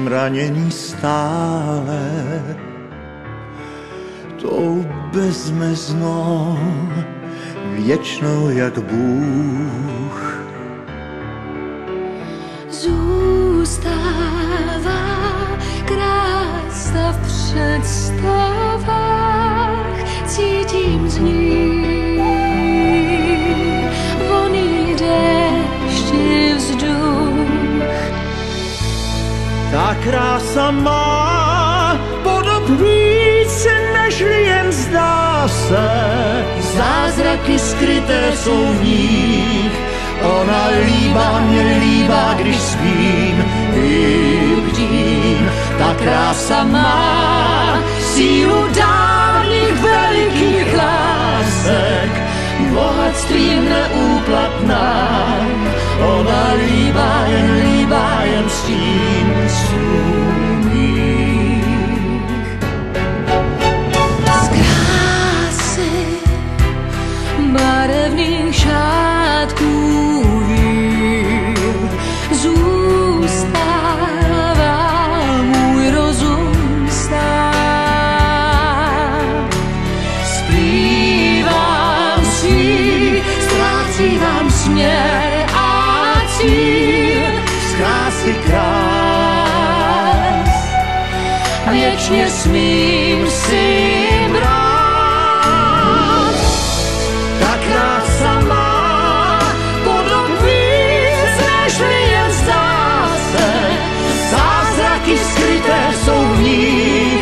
jsem raněný stále tou bezmeznou, věčnou jak Bůh. Zůstává krása v představách, cítím z ní voný déšti vzduch. Ta krása má podob víc, nežli jen zdá se. Zázraky skryté jsou v nich, ona líbá mě líbá, když spím i bdím. Ta krása má sílu dávných velikých lásek, bohatstvím neúplatná. Ona líbá jen stín svůj. Z krásy barevných šátků vír zůstává můj rozum stát. Splývám si, ztrácívám směr a cíl Z krásy krás věčně smím si brát. ta krása má Podob víc, nežli jen zdá se. zázraky skryté jsou v ní.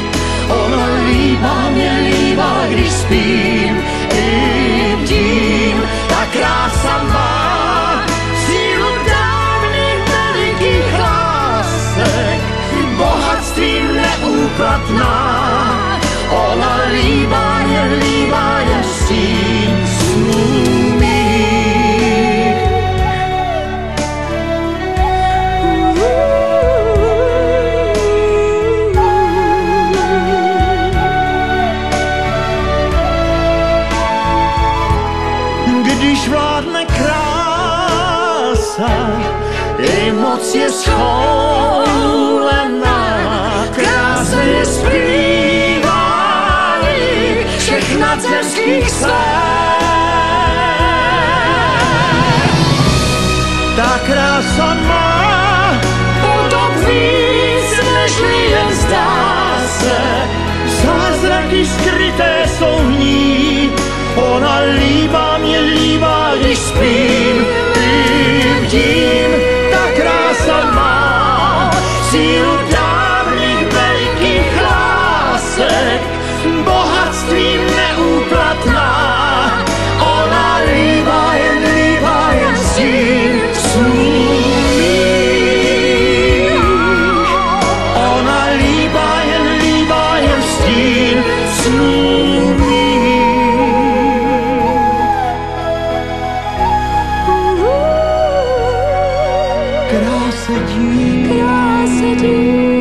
Ona líbá mě líbá, když spím i bdím. Ta krása má sílu dávných velikých lásek, bohatstvím neúplatná. Ona líbá jen stín snů mých. Když vládne krása, její moc je schoulená. Krása je zpívání všech nadzemských sfér. Ta krása má podob víc, nežli jen zdá se. Zázraky skryté jsou v ní. Ona líbá mě líbá, když spím i bdím. Ta krása má sílu dávných velikých lásek, bohatstvím neúplatná. Ona líbá jen stín snů mých. Ona líbá jen stín snů mých. Krása dí.